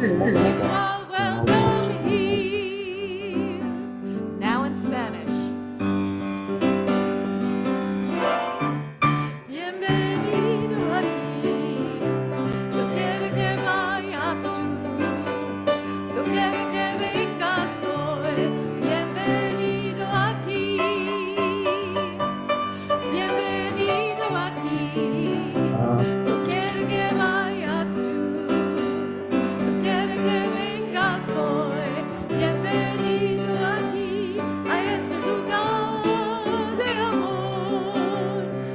are welcome here. Now in Spanish. Bienvenido aquí. Yo quiero que vayas tú. Yo quiero que vengas hoy. Bienvenido aquí. Bienvenido aquí. Yo quiero que vayas tú. Yo quiero que vengas hoy. Bienvenido aquí a este lugar de amor,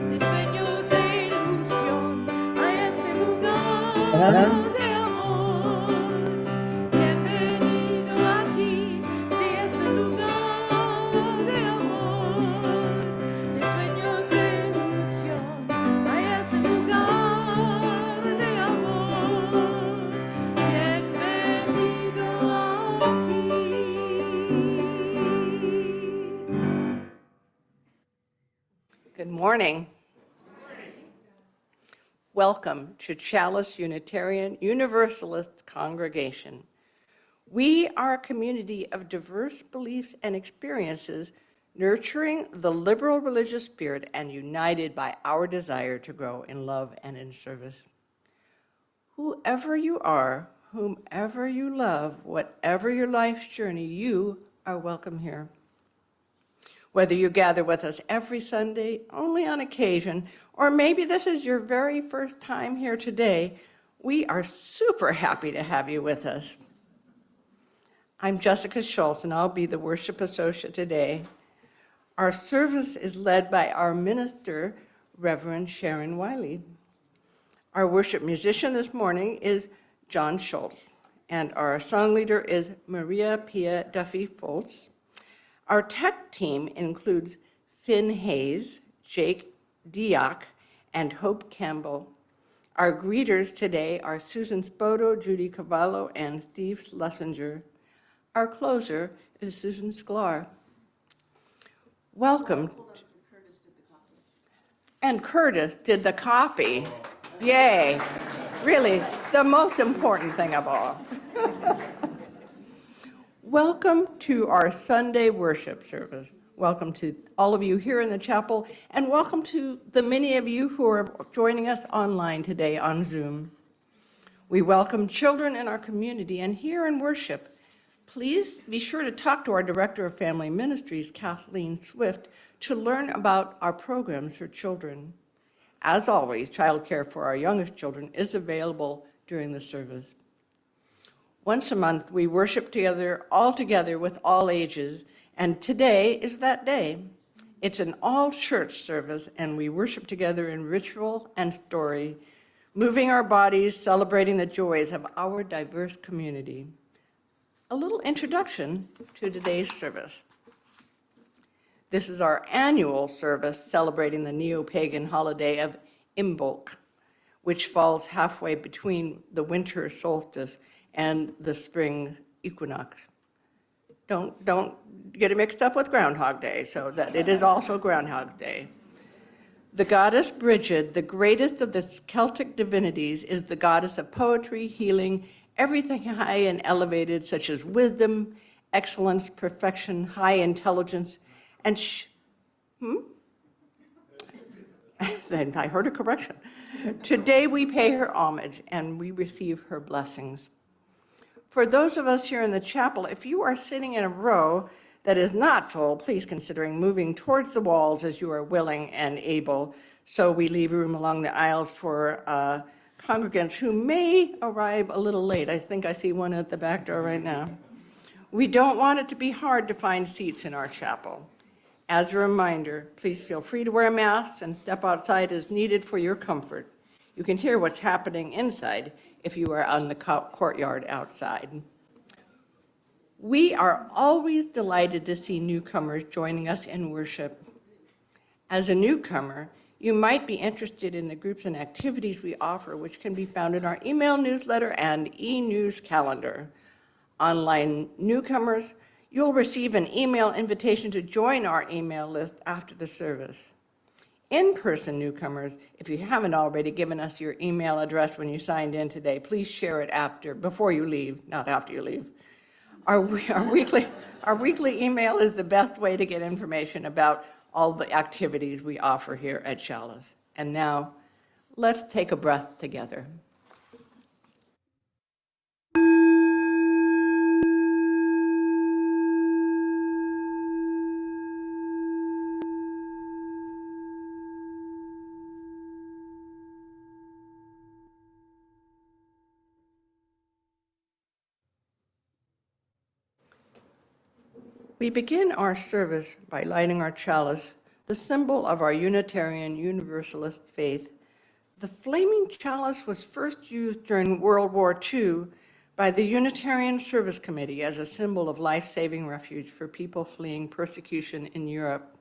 de sueños e ilusión, a este lugar de amor. Bienvenido aquí, sí, este lugar de amor, de sueños e ilusión, a este lugar de amor. Bienvenido aquí. Good morning. Welcome to Chalice Unitarian Universalist Congregation. We are a community of diverse beliefs and experiences, nurturing the liberal religious spirit and united by our desire to grow in love and in service. Whoever you are, whomever you love, whatever your life's journey, you are welcome here. Whether you gather with us every Sunday, only on occasion, or maybe this is your very first time here today, we are super happy to have you with us. I'm Jessica Schultz, and I'll be the worship associate today. Our service is led by our minister, Reverend Sharon Wylie. Our worship musician this morning is John Schultz, and our song leader is Maria Pia Duffy-Foltz. Our tech team includes Finn Hayes, Jake Diock, and Hope Campbell. Our greeters today are Susan Spoto, Judy Cavallo, and Steve Schlesinger. Our closer is Susan Sklar. Welcome. And Curtis did the coffee. Yay. Really, the most important thing of all. Welcome to our Sunday worship service. Welcome to all of you here in the chapel, and welcome to the many of you who are joining us online today on Zoom. We welcome children in our community, and here in worship, please be sure to talk to our Director of Family Ministries, Kathleen Swift, to learn about our programs for children. As always, childcare for our youngest children is available during the service. Once a month, we worship together, all together with all ages, and today is that day. It's an all-church service, and we worship together in ritual and story, moving our bodies, celebrating the joys of our diverse community. A little introduction to today's service. This is our annual service celebrating the Neo-Pagan holiday of Imbolc, which falls halfway between the winter solstice and the spring equinox. Don't get it mixed up with Groundhog Day, so that it is also Groundhog Day. The goddess Brigid, the greatest of the Celtic divinities, is the goddess of poetry, healing, everything high and elevated, such as wisdom, excellence, perfection, high intelligence, and I heard a correction. Today we pay her homage and we receive her blessings. For those of us here in the chapel, if you are sitting in a row that is not full, please consider moving towards the walls as you are willing and able, so we leave room along the aisles for congregants who may arrive a little late. I think I see one at the back door right now. We don't want it to be hard to find seats in our chapel. As a reminder, please feel free to wear masks and step outside as needed for your comfort. You can hear what's happening inside if you are on the courtyard outside. We are always delighted to see newcomers joining us in worship. As a newcomer, you might be interested in the groups and activities we offer, which can be found in our email newsletter and e-news calendar. Online newcomers, you'll receive an email invitation to join our email list after the service. In-person newcomers, if you haven't already given us your email address when you signed in today, please share it before you leave, not after you leave. Our weekly email is the best way to get information about all the activities we offer here at Chalice. And now, let's take a breath together. We begin our service by lighting our chalice, the symbol of our Unitarian Universalist faith. The flaming chalice was first used during World War II by the Unitarian Service Committee as a symbol of life-saving refuge for people fleeing persecution in Europe.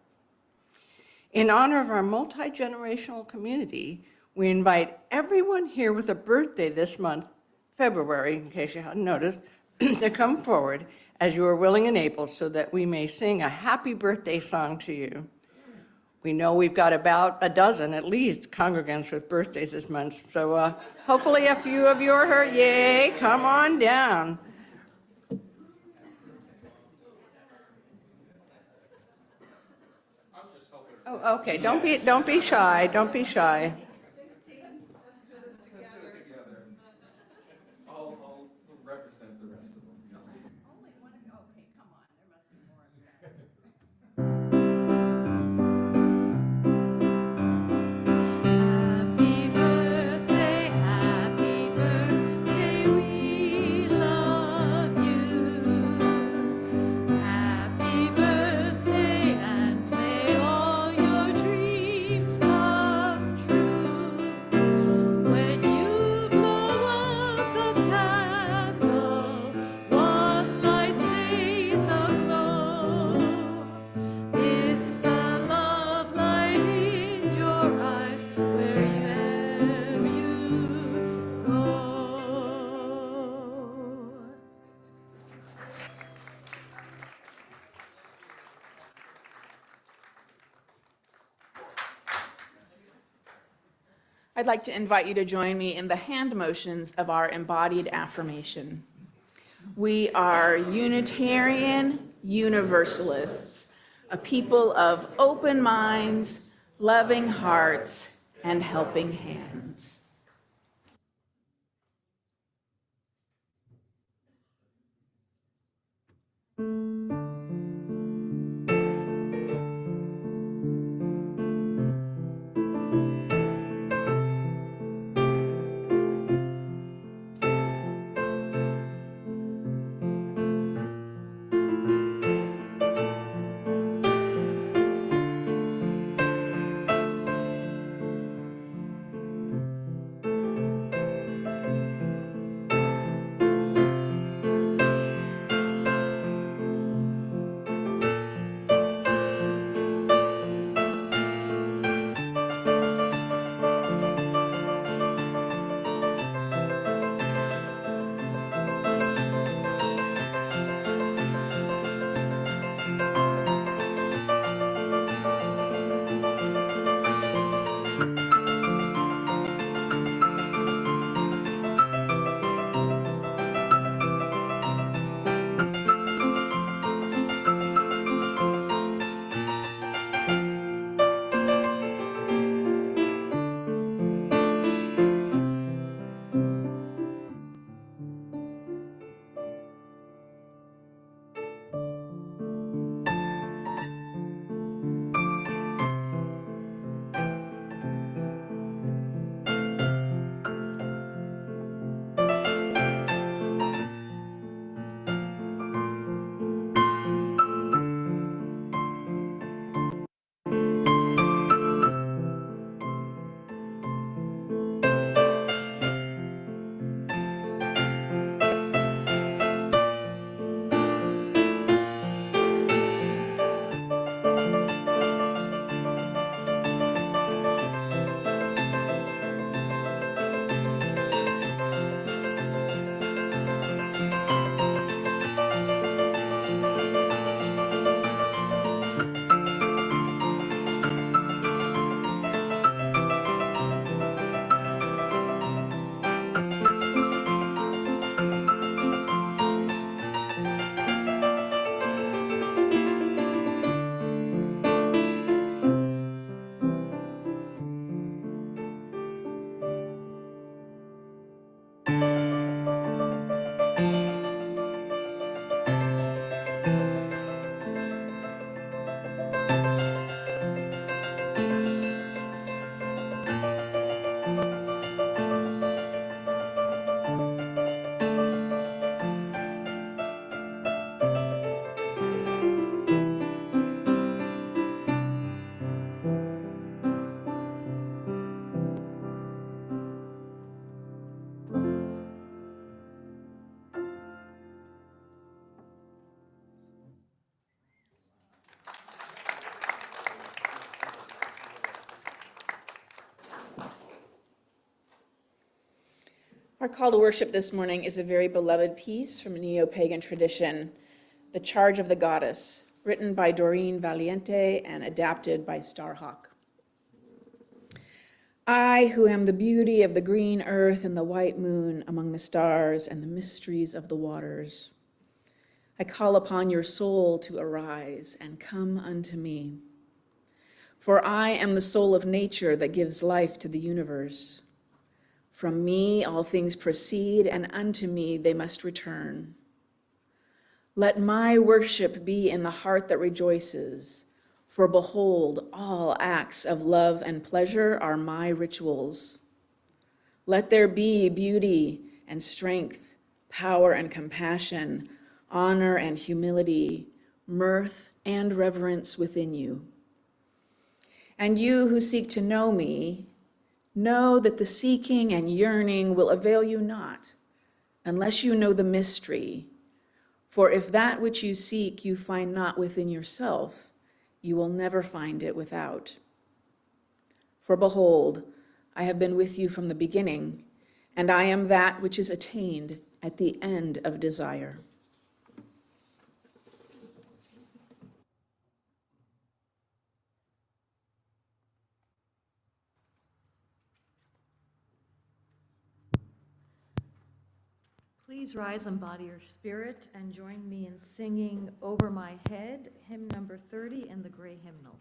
In honor of our multi-generational community, we invite everyone here with a birthday this month, February, in case you hadn't noticed, to come forward as you are willing and able so that we may sing a happy birthday song to you. We know we've got about a dozen, at least, congregants with birthdays this month, so hopefully a few of you are here. Yay, come on down. Oh, okay, don't be shy, don't be shy. I'll represent the rest of them. Okay, come on, there must be more of you. Happy birthday, we love you. Happy birthday, and may all your dreams come true. When you blow out the candle, one light stays aglow. It's the love light in your eyes wherever you go. I'd like to invite you to join me in the hand motions of our embodied affirmation. We are Unitarian Universalists, a people of open minds, loving hearts, and helping hands. Our call to worship this morning is a very beloved piece from Neo-Pagan tradition, The Charge of the Goddess, written by Doreen Valiente and adapted by Starhawk. I, who am the beauty of the green earth and the white moon among the stars and the mysteries of the waters, I call upon your soul to arise and come unto me. For I am the soul of nature that gives life to the universe. From me all things proceed, and unto me they must return. Let my worship be in the heart that rejoices, for behold, all acts of love and pleasure are my rituals. Let there be beauty and strength, power and compassion, honor and humility, mirth and reverence within you. And you who seek to know me, know that the seeking and yearning will avail you not, unless you know the mystery. For if that which you seek you find not within yourself, you will never find it without. For behold, I have been with you from the beginning, and I am that which is attained at the end of desire. Please rise and body your spirit and join me in singing Over My Head, hymn number 30 in the gray hymnal.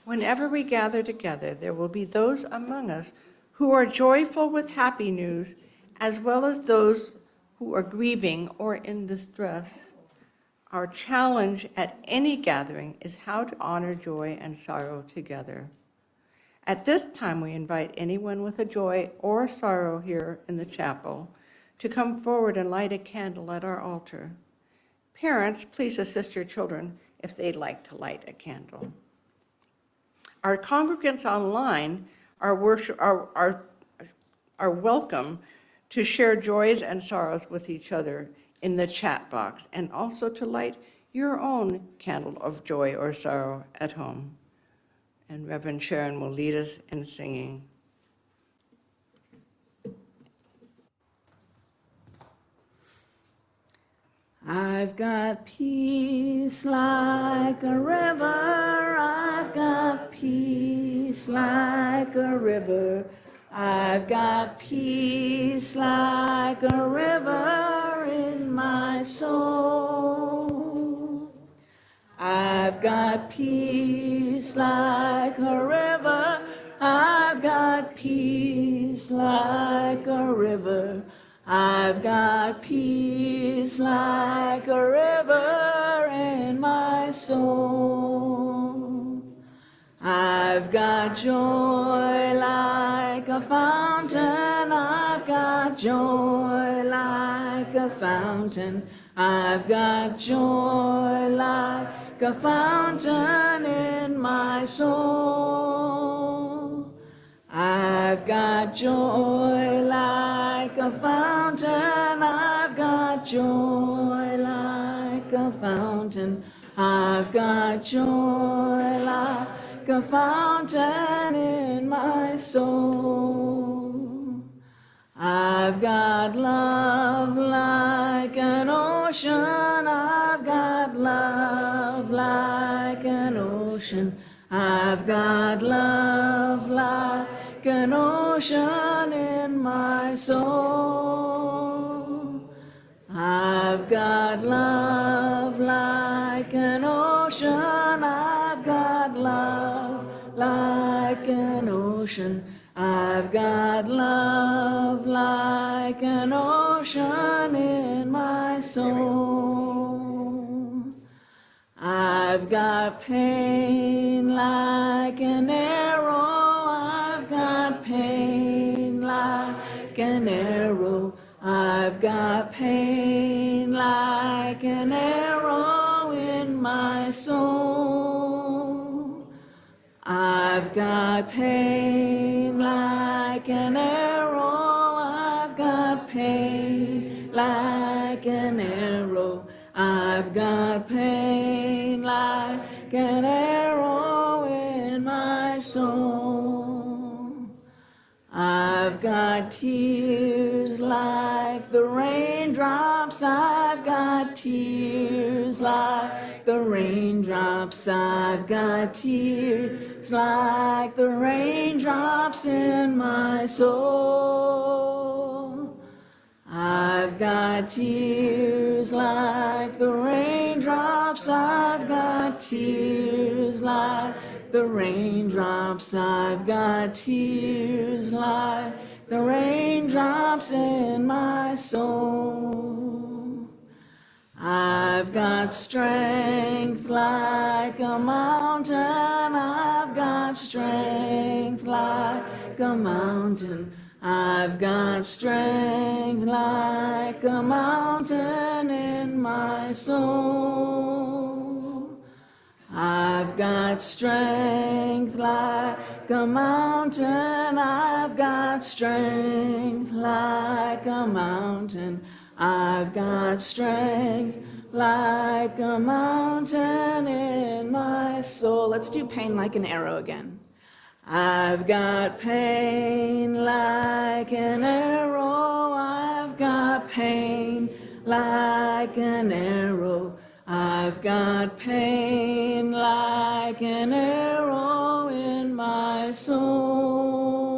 Whenever we gather together, there will be those among us who are joyful with happy news, as well as those who are grieving or in distress. Our challenge at any gathering is how to honor joy and sorrow together. At this time, we invite anyone with a joy or sorrow here in the chapel to come forward and light a candle at our altar. Parents, please assist your children if they'd like to light a candle. Our congregants online are welcome to share joys and sorrows with each other in the chat box, and also to light your own candle of joy or sorrow at home. And Reverend Sharon will lead us in singing. I've got peace like a river, I've got peace like a river, I've got peace like a river in my soul. I've got peace like a river, I've got peace like a river, I've got peace like a river in my soul. I've got joy like a fountain, I've got joy like a fountain, I've got joy like a fountain in my soul. I've got joy like a fountain, I've got joy like a fountain, I've got joy like a fountain in my soul. I've got love like an ocean, I've got love like an ocean, I've got love like an ocean in my soul. I've got love like an ocean, I've got love like an ocean, I've got love like an ocean in my soul. I've got pain like an arrow, I've got pain like an arrow, I've got pain like an arrow in my soul. I've got pain like an arrow, I've got pain like an arrow, I've got pain like an arrow in my soul. I've got tears like the raindrops, I've got tears like the raindrops, I've got tears like the raindrops in my soul. I've got tears like the raindrops, I've got tears like the raindrops, I've got tears like the raindrops in my soul. I've got strength like a mountain, I've got strength like a mountain, I've got strength like a mountain in my soul. I've got strength like a mountain, I've got strength like a mountain, I've got strength like a mountain in my soul. Let's do pain like an arrow again. I've got pain like an arrow, I've got pain like an arrow, I've got pain like an arrow in my soul.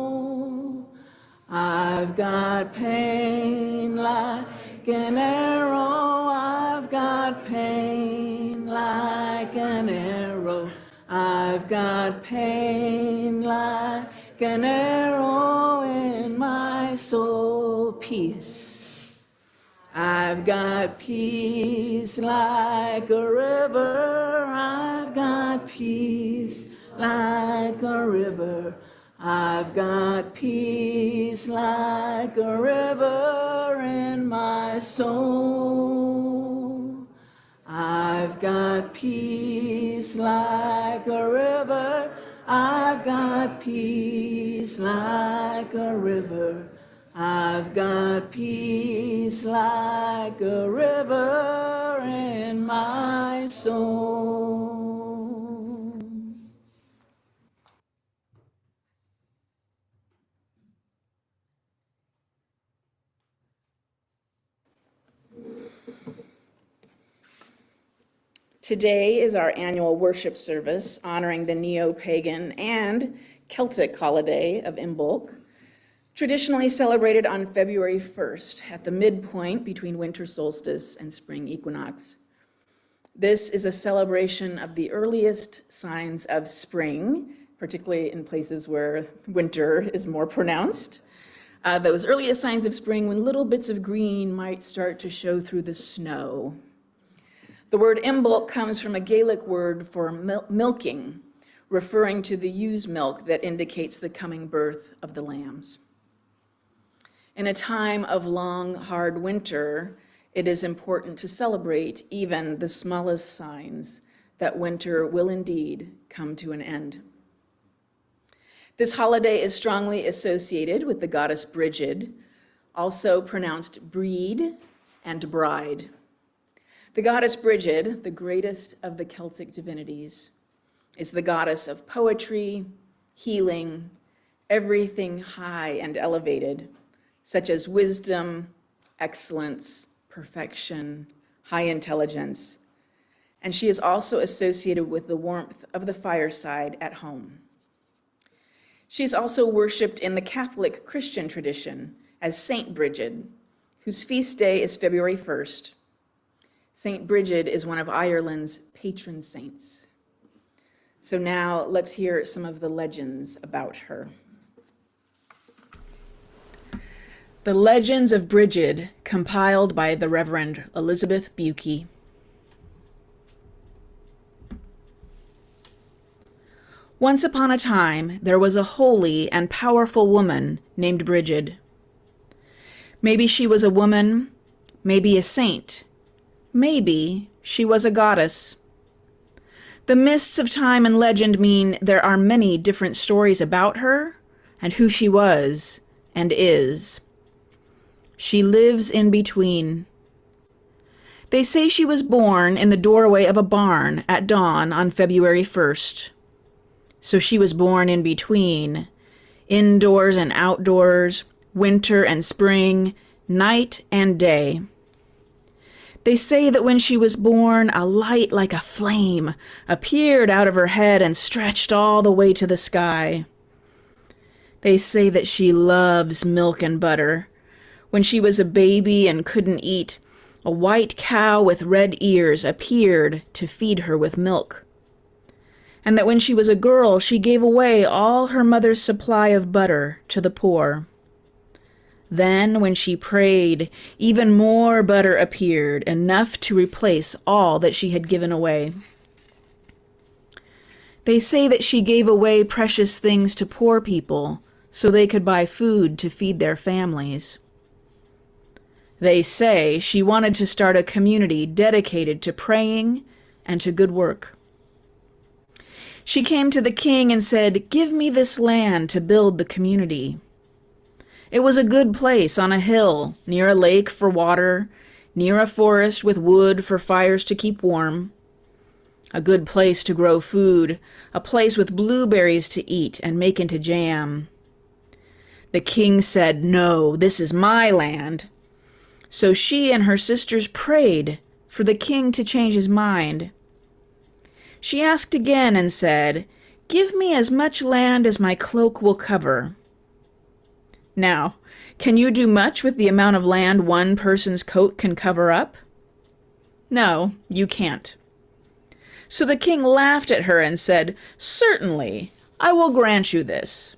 I've got pain like an arrow, I've got pain like an arrow, I've got pain like an arrow in my soul. Peace. I've got peace like a river, I've got peace like a river, I've got peace like a river in my soul. I've got peace like a river, I've got peace like a river, I've got peace like a river in my soul. Today is our annual worship service honoring the Neo-Pagan and Celtic holiday of Imbolc, traditionally celebrated on February 1st at the midpoint between winter solstice and spring equinox. This is a celebration of the earliest signs of spring, particularly in places where winter is more pronounced. Those earliest signs of spring when little bits of green might start to show through the snow. The word Imbolc comes from a Gaelic word for milking, referring to the ewe's milk that indicates the coming birth of the lambs. In a time of long, hard winter, it is important to celebrate even the smallest signs that winter will indeed come to an end. This holiday is strongly associated with the goddess Brigid, also pronounced breed and bride. The goddess Brigid, the greatest of the Celtic divinities, is the goddess of poetry, healing, everything high and elevated, such as wisdom, excellence, perfection, high intelligence. And she is also associated with the warmth of the fireside at home. She is also worshipped in the Catholic Christian tradition as Saint Brigid, whose feast day is February 1st. Saint Brigid is one of Ireland's patron saints. So now let's hear some of the legends about her. The Legends of Brigid, compiled by the Reverend Elizabeth Bucke. Once upon a time, there was a holy and powerful woman named Brigid. Maybe she was a woman, maybe a saint. Maybe she was a goddess. The mists of time and legend mean there are many different stories about her and who she was and is. She lives in between. They say she was born in the doorway of a barn at dawn on February 1st. So she was born in between, indoors and outdoors, winter and spring, night and day. They say that when she was born, a light like a flame appeared out of her head and stretched all the way to the sky. They say that she loves milk and butter. When she was a baby and couldn't eat, a white cow with red ears appeared to feed her with milk. And that when she was a girl, she gave away all her mother's supply of butter to the poor. Then, when she prayed, even more butter appeared, enough to replace all that she had given away. They say that she gave away precious things to poor people so they could buy food to feed their families. They say she wanted to start a community dedicated to praying and to good work. She came to the king and said, "Give me this land to build the community." It was a good place on a hill, near a lake for water, near a forest with wood for fires to keep warm. A good place to grow food, a place with blueberries to eat and make into jam. The king said, "No, this is my land." So she and her sisters prayed for the king to change his mind. She asked again and said, "Give me as much land as my cloak will cover." Now, can you do much with the amount of land one person's coat can cover up? No, you can't. So the king laughed at her and said, "Certainly, I will grant you this."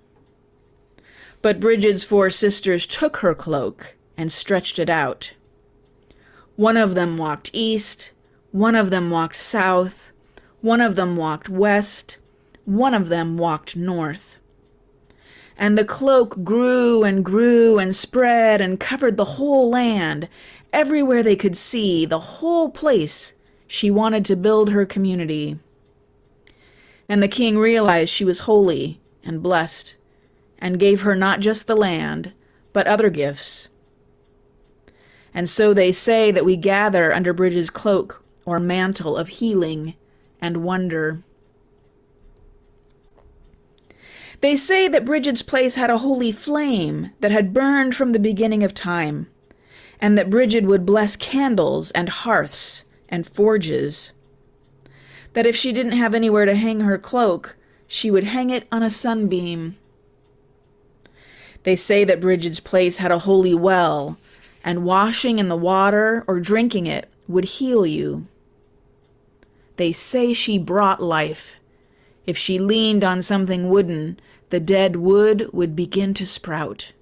But Brigid's 4 sisters took her cloak and stretched it out. One of them walked east, one of them walked south, one of them walked west, one of them walked north. And the cloak grew and spread and covered the whole land, everywhere they could see, the whole place she wanted to build her community. And the king realized she was holy and blessed, and gave her not just the land, but other gifts. And so they say that we gather under Brigid's cloak or mantle of healing and wonder. They say that Brigid's place had a holy flame that had burned from the beginning of time, and that Brigid would bless candles and hearths and forges. That if she didn't have anywhere to hang her cloak, she would hang it on a sunbeam. They say that Brigid's place had a holy well, and washing in the water or drinking it would heal you. They say she brought life. If she leaned on something wooden, the dead wood would begin to sprout.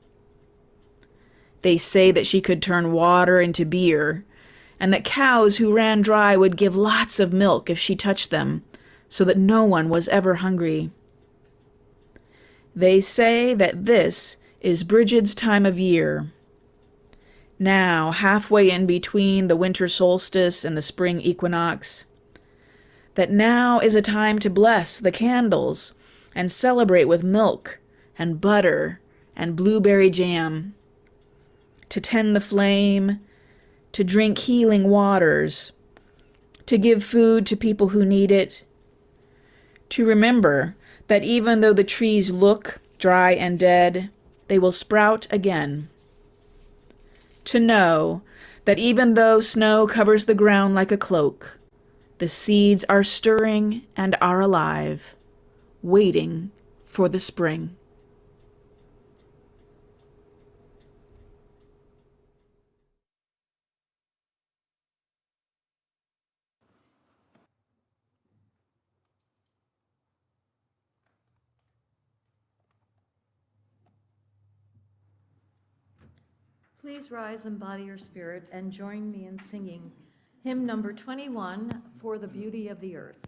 They say that she could turn water into beer, and that cows who ran dry would give lots of milk if she touched them, so that no one was ever hungry. They say that this is Brigid's time of year. Now, halfway in between the winter solstice and the spring equinox, that now is a time to bless the candles and celebrate with milk and butter and blueberry jam, to tend the flame, to drink healing waters, to give food to people who need it, to remember that even though the trees look dry and dead, they will sprout again. To know that even though snow covers the ground like a cloak, the seeds are stirring and are alive, waiting for the spring. Please rise and body your spirit and join me in singing hymn number 21, For the Beauty of the Earth.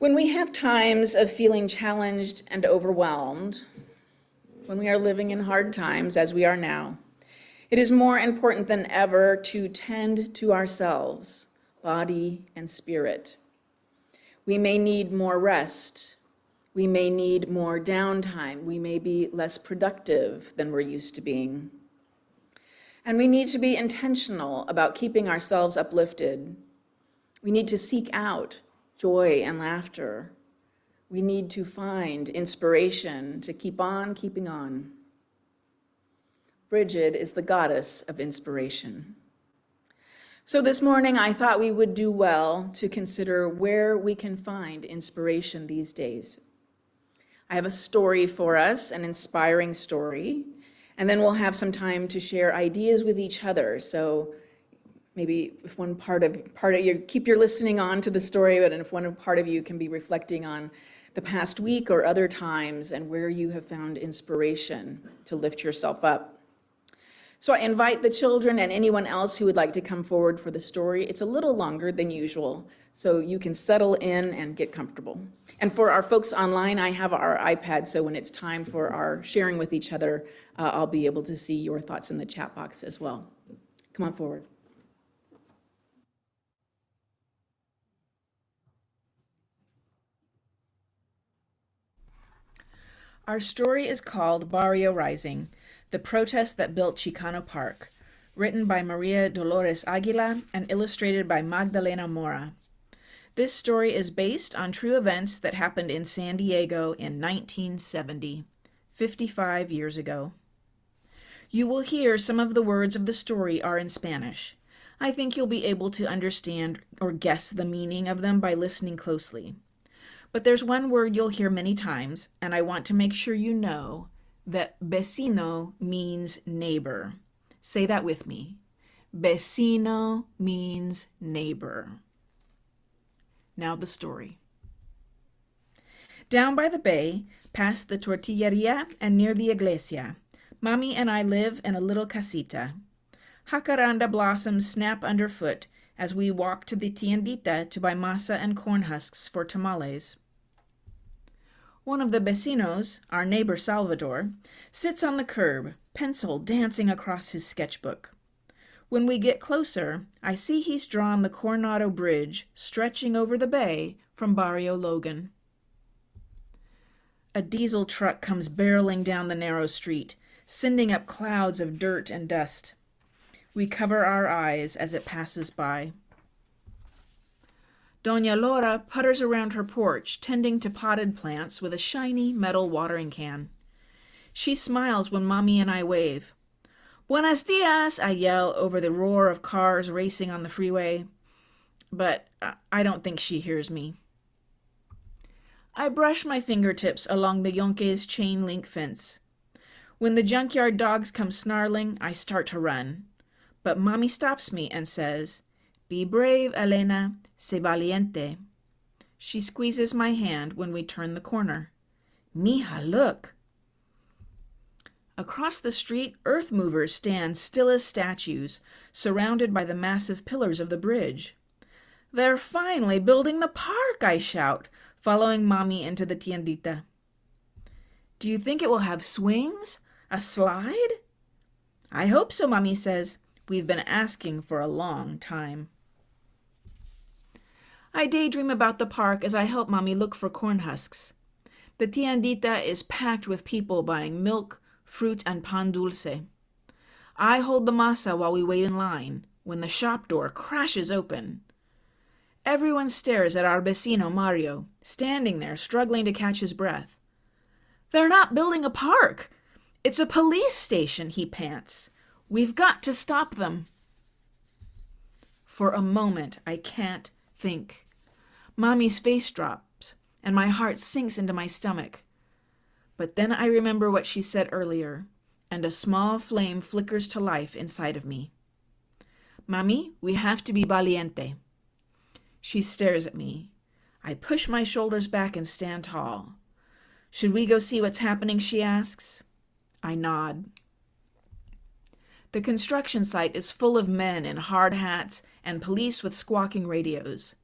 When we have times of feeling challenged and overwhelmed, when we are living in hard times as we are now, it is more important than ever to tend to ourselves, body and spirit. We may need more rest. We may need more downtime. We may be less productive than we're used to being. And we need to be intentional about keeping ourselves uplifted. We need to seek out joy and laughter. We need to find inspiration to keep on keeping on. Brigid is the goddess of inspiration. So this morning, I thought we would do well to consider where we can find inspiration these days. I have a story for us, an inspiring story, and then we'll have some time to share ideas with each other. So maybe if one part of you, keep your listening on to the story, but if one part of you can be reflecting on the past week or other times and where you have found inspiration to lift yourself up. So I invite the children and anyone else who would like to come forward for the story. It's a little longer than usual, so you can settle in and get comfortable. And for our folks online, I have our iPad, so when it's time for our sharing with each other, I'll be able to see your thoughts in the chat box as well. Come on forward. Our story is called Barrio Rising, the protest that built Chicano Park, written by Maria Dolores Aguila and illustrated by Magdalena Mora. This story is based on true events that happened in San Diego in 1970, 55 years ago. You will hear some of the words of the story are in Spanish. I think you'll be able to understand or guess the meaning of them by listening closely. But there's one word you'll hear many times, and I want to make sure you know that vecino means neighbor. Say that with me. Vecino means neighbor. Now the story. Down by the bay, past the tortilleria and near the iglesia, Mommy and I live in a little casita. Jacaranda blossoms snap underfoot as we walk to the tiendita to buy masa and corn husks for tamales. One of the vecinos, our neighbor Salvador, sits on the curb, pencil dancing across his sketchbook. When we get closer, I see he's drawn the Coronado Bridge stretching over the bay from Barrio Logan. A diesel truck comes barreling down the narrow street, sending up clouds of dirt and dust. We cover our eyes as it passes by. Doña Laura putters around her porch, tending to potted plants with a shiny metal watering can. She smiles when Mommy and I wave. Buenos dias, I yell over the roar of cars racing on the freeway, but I don't think she hears me. I brush my fingertips along the Yonke's chain-link fence. When the junkyard dogs come snarling, I start to run, but Mommy stops me and says, "Be brave, Elena, sé valiente." She squeezes my hand when we turn the corner. Mija, look! Across the street, earth movers stand still as statues, surrounded by the massive pillars of the bridge. They're finally building the park, I shout, following Mommy into the tiendita. Do you think it will have swings? A slide? I hope so, Mommy says. We've been asking for a long time. I daydream about the park as I help Mommy look for corn husks. The tiendita is packed with people buying milk, fruit, and pan dulce. I hold the masa while we wait in line, when the shop door crashes open. Everyone stares at our vecino Mario, standing there struggling to catch his breath. They're not building a park. It's a police station, he pants. We've got to stop them. For a moment, I can't think. Mommy's face drops, and my heart sinks into my stomach. But then I remember what she said earlier, and a small flame flickers to life inside of me. Mommy, we have to be valiente. She stares at me. I push my shoulders back and stand tall. Should we go see what's happening, she asks. I nod. The construction site is full of men in hard hats and police with squawking radios.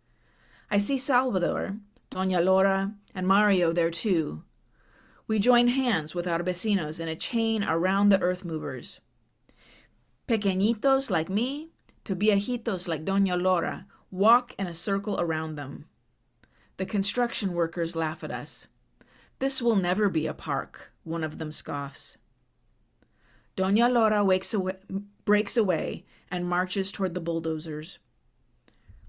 I see Salvador, Doña Laura, and Mario there too. We join hands with our vecinos in a chain around the earth movers. Pequeñitos like me to viejitos like Doña Laura walk in a circle around them. The construction workers laugh at us. This will never be a park, one of them scoffs. Doña Laura breaks away and marches toward the bulldozers.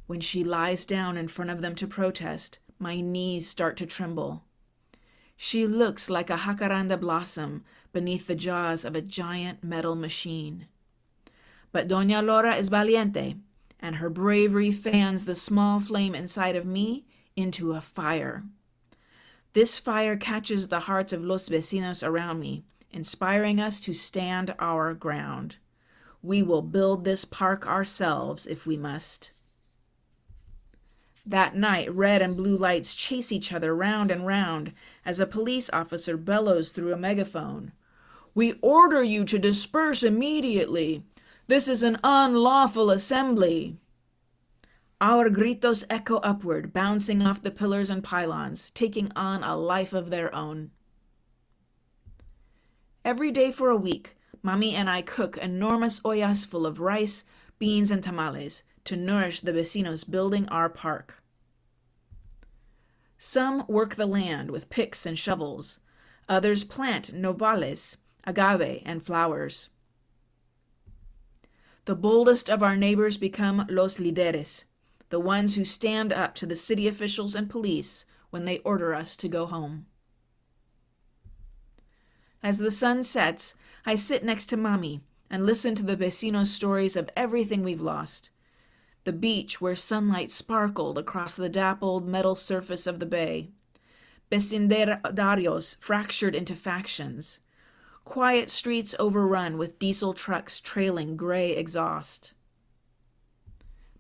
When she lies down in front of them to protest, my knees start to tremble. She looks like a jacaranda blossom beneath the jaws of a giant metal machine. But Doña Laura is valiente, and her bravery fans the small flame inside of me into a fire. This fire catches the hearts of los vecinos around me, inspiring us to stand our ground. We will build this park ourselves if we must. That night, red and blue lights chase each other round and round as a police officer bellows through a megaphone. "We order you to disperse immediately. This is an unlawful assembly." Our gritos echo upward, bouncing off the pillars and pylons, taking on a life of their own. Every day for a week, Mami and I cook enormous ollas full of rice, beans, and tamales to nourish the vecinos building our park. Some work the land with picks and shovels. Others plant nopales, agave, and flowers. The boldest of our neighbors become los líderes, the ones who stand up to the city officials and police when they order us to go home. As the sun sets, I sit next to Mami and listen to the vecinos' stories of everything we've lost. The beach where sunlight sparkled across the dappled metal surface of the bay. Vecindarios fractured into factions. Quiet streets overrun with diesel trucks trailing gray exhaust.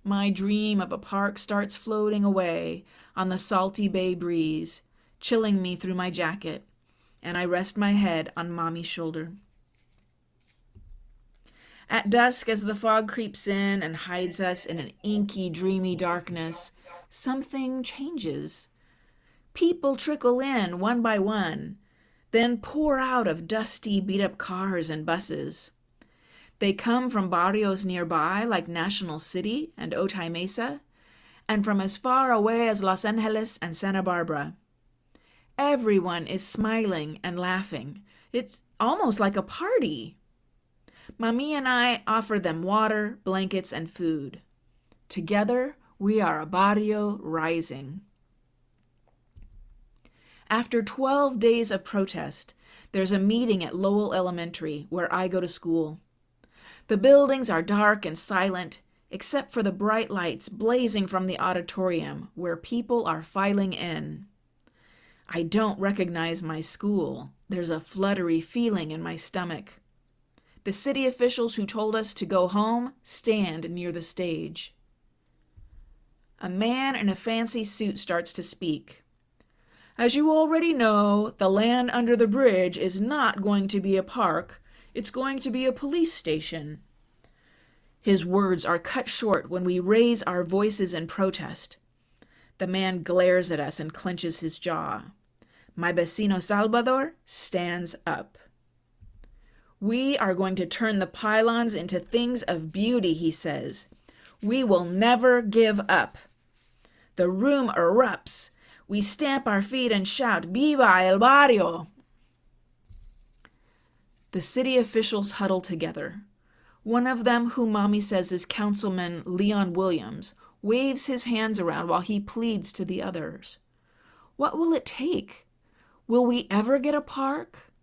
My dream of a park starts floating away on the salty bay breeze, chilling me through my jacket, and I rest my head on Mami's shoulder. At dusk, as the fog creeps in and hides us in an inky, dreamy darkness, something changes. People trickle in one by one, then pour out of dusty, beat-up cars and buses. They come from barrios nearby, like National City and Otay Mesa, and from as far away as Los Angeles and Santa Barbara. Everyone is smiling and laughing. It's almost like a party. Mami and I offer them water, blankets, and food. Together, we are a barrio rising. After 12 days of protest, there's a meeting at Lowell Elementary, where I go to school. The buildings are dark and silent, except for the bright lights blazing from the auditorium, where people are filing in. I don't recognize my school. There's a fluttery feeling in my stomach. The city officials who told us to go home stand near the stage. A man in a fancy suit starts to speak. "As you already know, the land under the bridge is not going to be a park. It's going to be a police station." His words are cut short when we raise our voices in protest. The man glares at us and clenches his jaw. My vecino Salvador stands up. "We are going to turn the pylons into things of beauty," he says. "We will never give up." The room erupts. We stamp our feet and shout, "Viva el barrio!" The city officials huddle together. One of them, who Mami says is Councilman Leon Williams, waves his hands around while he pleads to the others. What will it take? Will we ever get a park?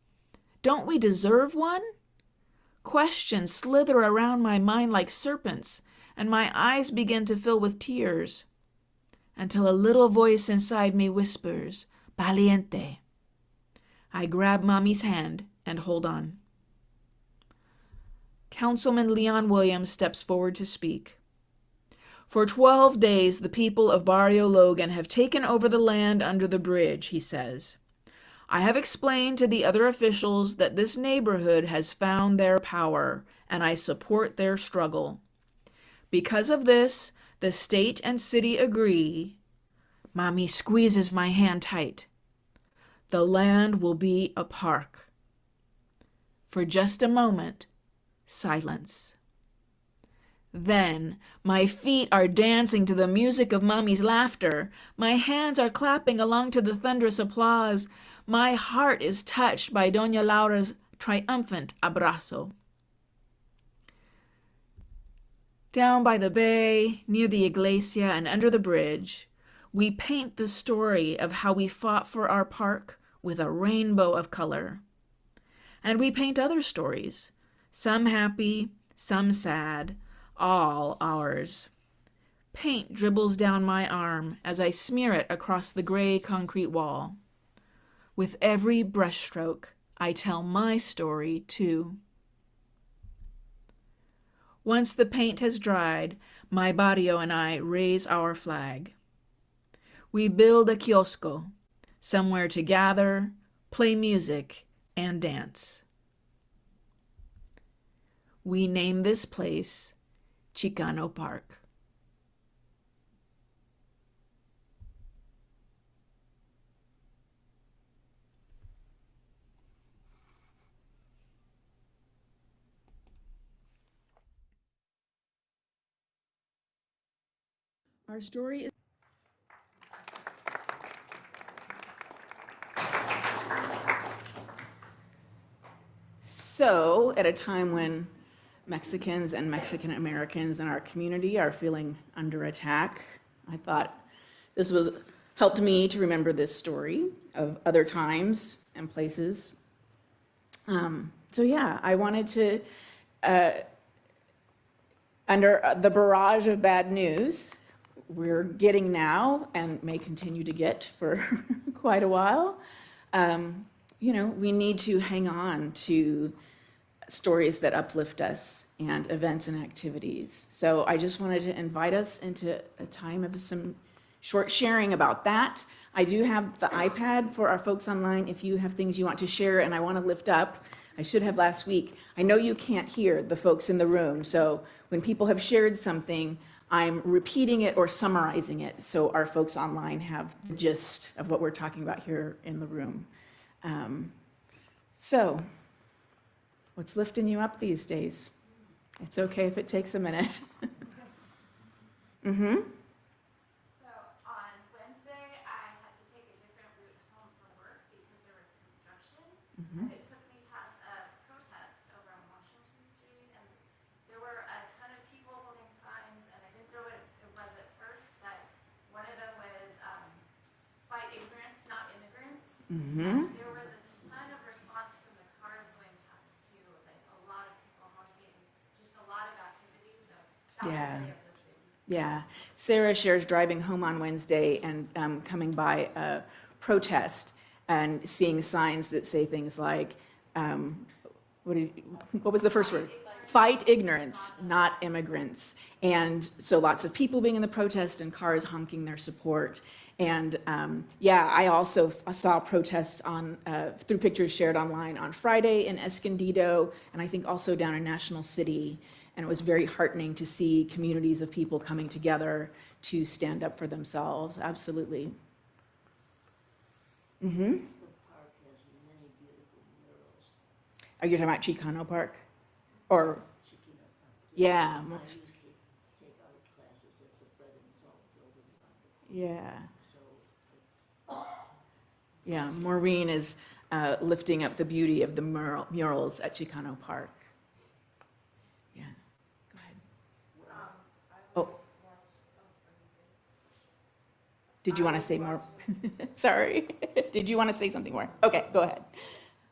Don't we deserve one? Questions slither around my mind like serpents, and my eyes begin to fill with tears, until a little voice inside me whispers, "Valiente." I grab Mami's hand and hold on. Councilman Leon Williams steps forward to speak. "For 12 days, the people of Barrio Logan have taken over the land under the bridge," he says. "I have explained to the other officials that this neighborhood has found their power, and I support their struggle. Because of this, the state and city agree." Mami squeezes my hand tight. "The land will be a park." For just a moment, silence. Then, my feet are dancing to the music of Mami's laughter. My hands are clapping along to the thunderous applause. My heart is touched by Doña Laura's triumphant abrazo. Down by the bay, near the iglesia and under the bridge, we paint the story of how we fought for our park with a rainbow of color. And we paint other stories, some happy, some sad, all ours. Paint dribbles down my arm as I smear it across the gray concrete wall. With every brushstroke, I tell my story too. Once the paint has dried, my barrio and I raise our flag. We build a kiosco, somewhere to gather, play music, and dance. We name this place Chicano Park. Our story is so at a time when Mexicans and Mexican Americans in our community are feeling under attack, I thought this helped me to remember this story of other times and places. So yeah, I wanted to, under the barrage of bad news we're getting now and may continue to get for quite a while, we need to hang on to stories that uplift us and events and activities. So I just wanted to invite us into a time of some short sharing about that. I do have the iPad for our folks online if you have things you want to share and I want to lift up. I should have last week. I know you can't hear the folks in the room, so when people have shared something, I'm repeating it or summarizing it so our folks online have the gist of what we're talking about here in the room. So, what's lifting you up these days? It's okay if it takes a minute. Mm-hmm. So on Wednesday, I had to take a different route home from work because there was construction. Mm-hmm. And it took me past a protest over on Washington Street, and there were a ton of people holding signs, and I didn't know what it was at first, but one of them was fight ignorance, not immigrants. Mm-hmm. And there was a ton of response from the cars going past too, like a lot of people honking, just a lot of activity. So that was Yeah. really uplifting. Yeah, Sarah shares driving home on Wednesday and coming by a protest and seeing signs that say things like, what was the first word? Fight ignorance, not immigrants. And so lots of people being in the protest and cars honking their support. And I also saw protests through pictures shared online on Friday in Escondido, and I think also down in National City. And it was very heartening to see communities of people coming together to stand up for themselves. Absolutely. Mm-hmm. The park has many beautiful murals. Are you talking about Chicano Park? Or, Chiquita Park. yeah. I Most, used to take art classes at the Bread and Salt Building. yeah. So Yeah, Maureen is lifting up the beauty of the murals at Chicano Park. Yeah, go ahead. Oh. Did you want to say more? Sorry. Did you want to say something more? Okay, go ahead.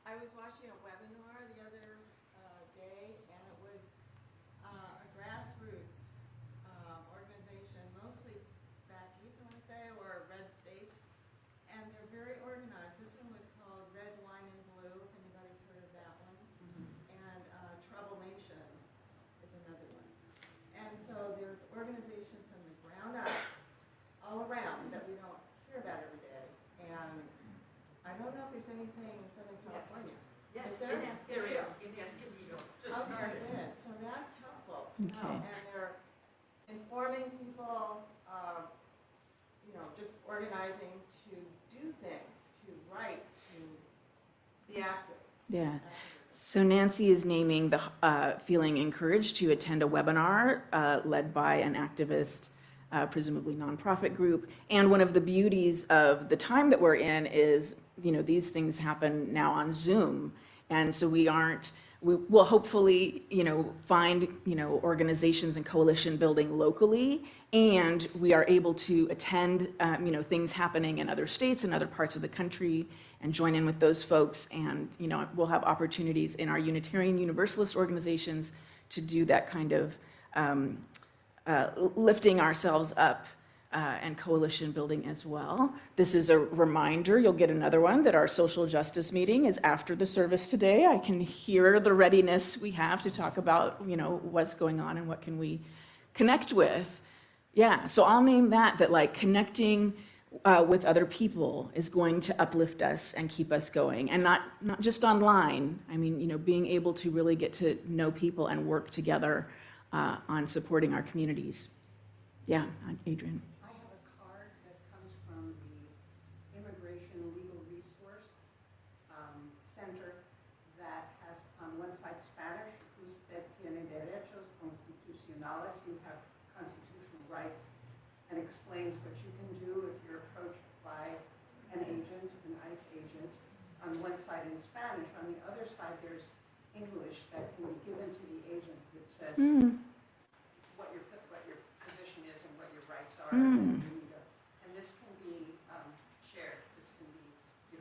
I was watching a webinar the other day, and it was a grassroots organization, mostly back east, I want to say, or red states, and they're very organized. This one was called Red, Wine, and Blue, if anybody's heard of that one, and Trouble Nation is another one. And so there's organizations from the ground up, all around, that we don't hear about every day. And I don't know if there's anything in Southern California. Yes, Is there? there is, in Escondido, just started. Okay, good. So that's helpful. Okay. And they're informing people, just organizing to do things, to write, to be active. Yeah. So Nancy is naming the feeling encouraged to attend a webinar led by an activist, presumably nonprofit group. And one of the beauties of the time that we're in is, these things happen now on Zoom. And so we will hopefully, find, organizations and coalition building locally, and we are able to attend, things happening in other states and other parts of the country and join in with those folks. And, we'll have opportunities in our Unitarian Universalist organizations to do that kind of lifting ourselves up and coalition building as well. This is a reminder, you'll get another one, that our social justice meeting is after the service today. I can hear the readiness we have to talk about, what's going on and what can we connect with. Yeah, so I'll name that like connecting with other people is going to uplift us and keep us going, and not just online. I mean, being able to really get to know people and work together on supporting our communities. Yeah, Adrian. I have a card that comes from the Immigration Legal Resource Center that has on one side Spanish, usted tiene derechos constitucionales, you have constitutional rights, and explains what you can do if you're approached by an agent, an ICE agent, on one side in Spanish. On the other side, there's English that can be given to the agent that says what your position is and what your rights are. And this can be shared. This can be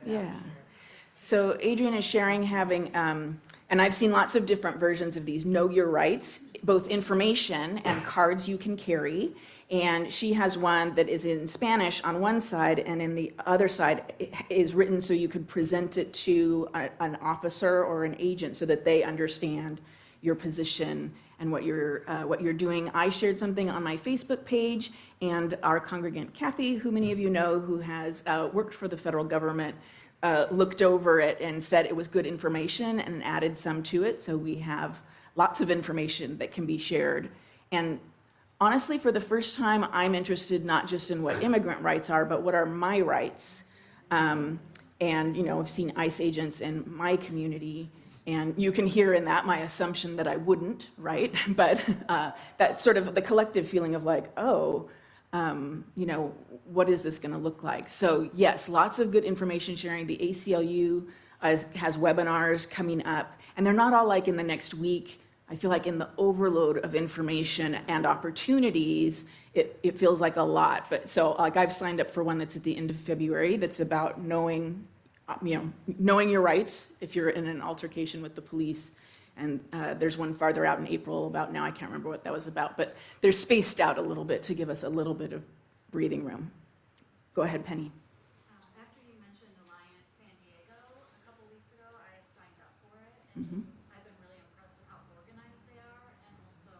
given out and shared. So Adrian is sharing having, and I've seen lots of different versions of these, know your rights, both information and cards you can carry. And she has one that is in Spanish on one side, and in the other side is written so you could present it to an officer or an agent so that they understand your position and what you're doing. I shared something on my Facebook page, and our congregant Kathy, who many of you know, who has worked for the federal government, looked over it and said it was good information and added some to it. So we have lots of information that can be shared. And honestly, for the first time, I'm interested not just in what immigrant rights are, but what are my rights. And, I've seen ICE agents in my community, and you can hear in that my assumption that I wouldn't, right? But that sort of the collective feeling of like, what is this going to look like? So yes, lots of good information sharing. The ACLU has webinars coming up, and they're not all like in the next week. I feel like in the overload of information and opportunities, it feels like a lot. But so like I've signed up for one that's at the end of February that's about knowing your rights if you're in an altercation with the police. And there's one farther out in April about now, I can't remember what that was about, but they're spaced out a little bit to give us a little bit of breathing room. Go ahead, Penny. After you mentioned Alliance San Diego a couple weeks ago, I had signed up for it, and I've been really impressed with how organized they are, and also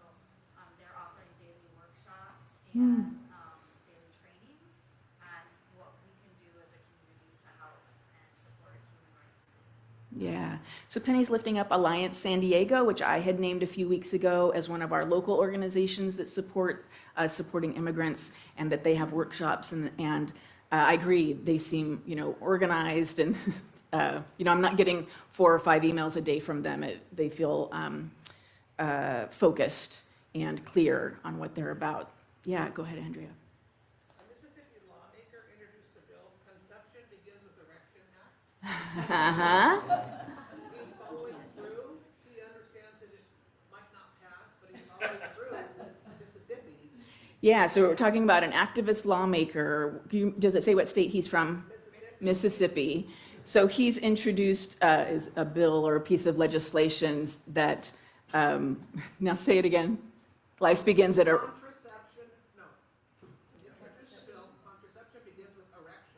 they're offering daily workshops and daily trainings on what we can do as a community to help and support human rights. Yeah, so Penny's lifting up Alliance San Diego, which I had named a few weeks ago as one of our local organizations that supporting immigrants, and that they have workshops, and I agree, they seem, organized, and, I'm not getting 4 or 5 emails a day from them. They feel focused and clear on what they're about. Yeah, go ahead, Andrea. A Mississippi lawmaker introduced a bill, Conception Begins with Erection Act. He's following through. He understands that it might not pass, but he's following through with Mississippi. Yeah, so we're talking about an activist lawmaker. Does it say what state he's from? Mississippi. So he's introduced is a bill or a piece of legislation that, now say it again. Life begins at a...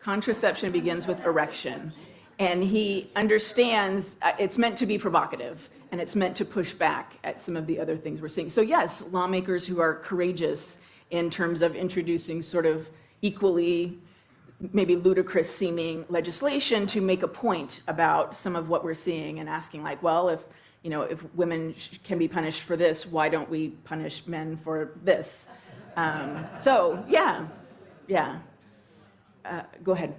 Contraception begins with erection. And he understands it's meant to be provocative, and it's meant to push back at some of the other things we're seeing. So yes, lawmakers who are courageous in terms of introducing sort of equally, maybe ludicrous seeming legislation to make a point about some of what we're seeing, and asking like, well, if women can be punished for this, why don't we punish men for this? So yeah. Go ahead.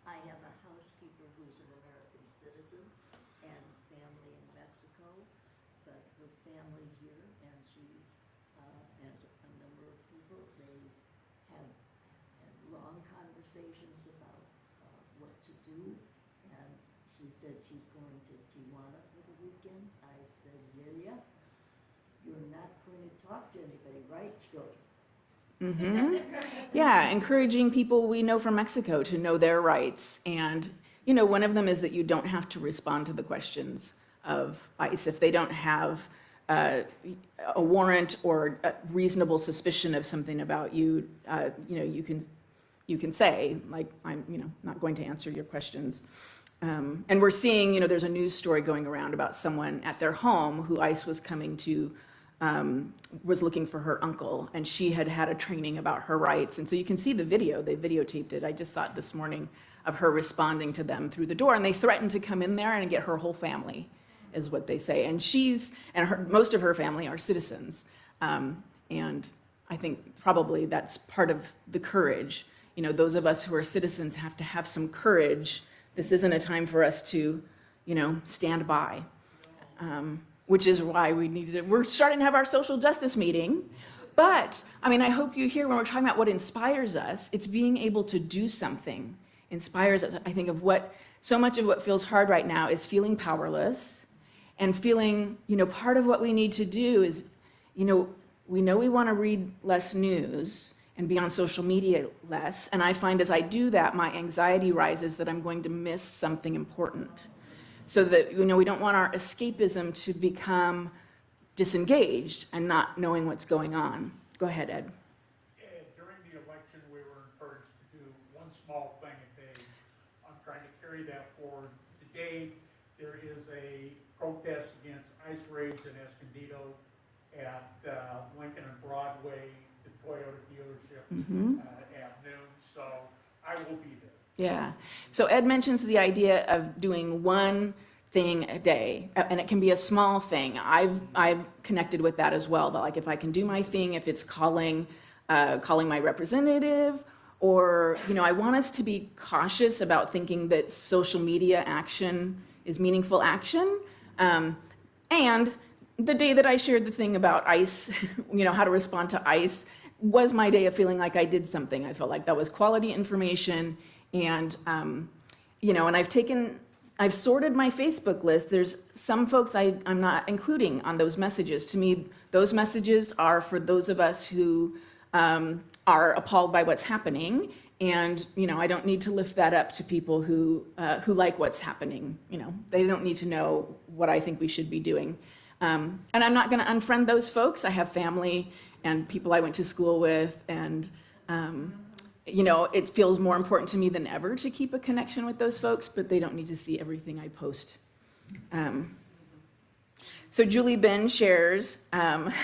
I have a housekeeper who's an American citizen and family in Mexico, but her family here, and she has a number of people. They have had long conversations about what to do, and she said she's going to Tijuana for the weekend. I said, Lilia, you're not going to talk to anybody, right? She goes, Yeah, encouraging people we know from Mexico to know their rights. And, one of them is that you don't have to respond to the questions of ICE. If they don't have a warrant or a reasonable suspicion of something about you, you can say, like, I'm, not going to answer your questions. And we're seeing, there's a news story going around about someone at their home who ICE was coming to, was looking for her uncle, and she had had a training about her rights. And so you can see the video, they videotaped it. I just saw it this morning of her responding to them through the door, and they threatened to come in there and get her whole family, is what they say. And most of her family are citizens. And I think probably that's part of the courage. Those of us who are citizens have to have some courage. This isn't a time for us to, stand by, which is why we're starting to have our social justice meeting. But, I hope you hear when we're talking about what inspires us, it's being able to do something inspires us. I think of so much of what feels hard right now is feeling powerless and feeling, part of what we need to do is, we know we want to read less news and be on social media less. And I find as I do that, my anxiety rises that I'm going to miss something important. So that, we don't want our escapism to become disengaged and not knowing what's going on. Go ahead, Ed. During the election, we were encouraged to do one small thing a day. I'm trying to carry that forward. Today, there is a protest against ICE raids in Escondido at Lincoln and Broadway, the Toyota dealership, at noon. So I will be there. Yeah. So Ed mentions the idea of doing one thing a day, and it can be a small thing. I've connected with that as well. That, like, if I can do my thing, if it's calling my representative, or I want us to be cautious about thinking that social media action is meaningful action. And the day that I shared the thing about ICE, how to respond to ICE, was my day of feeling like I did something. I felt like that was quality information. And, and I've sorted my Facebook list. There's some folks I'm not including on those messages. To me, those messages are for those of us who are appalled by what's happening. And, I don't need to lift that up to people who like what's happening. They don't need to know what I think we should be doing. And I'm not going to unfriend those folks. I have family and people I went to school with, and it feels more important to me than ever to keep a connection with those folks, but they don't need to see everything I post. So Julie Ben shares that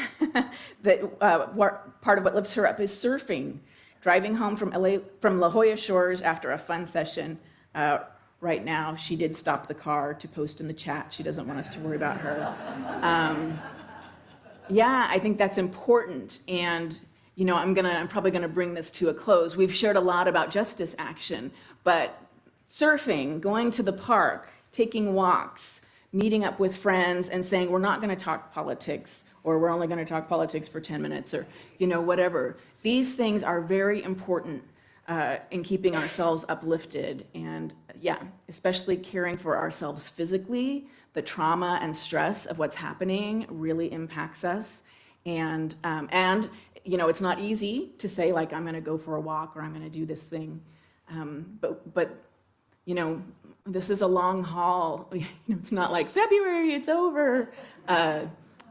part of what lifts her up is surfing, driving home from La Jolla Shores after a fun session. Right now, she did stop the car to post in the chat. She doesn't want us to worry about her. Yeah, I think that's important. And I'm probably gonna bring this to a close. We've shared a lot about justice action, but surfing, going to the park, taking walks, meeting up with friends and saying, we're not gonna talk politics, or we're only gonna talk politics for 10 minutes, or whatever. These things are very important in keeping ourselves uplifted, and especially caring for ourselves physically. The trauma and stress of what's happening really impacts us. And it's not easy to say, like, I'm going to go for a walk or I'm going to do this thing. But this is a long haul. It's not like February, it's over.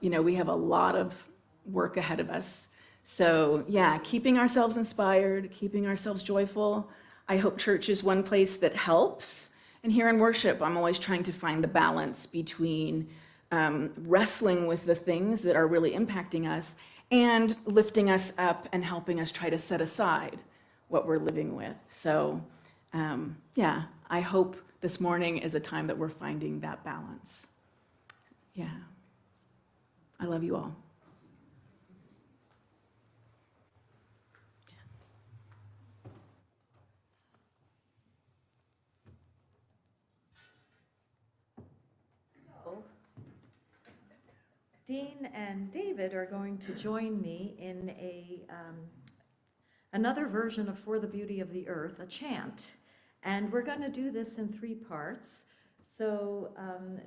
We have a lot of work ahead of us. So keeping ourselves inspired, keeping ourselves joyful. I hope church is one place that helps. And here in worship, I'm always trying to find the balance between wrestling with the things that are really impacting us and lifting us up and helping us try to set aside what we're living with. So I hope this morning is a time that we're finding that balance. Yeah. I love you all. Dean and David are going to join me in another version of For the Beauty of the Earth, a chant. And we're going to do this in 3 parts. So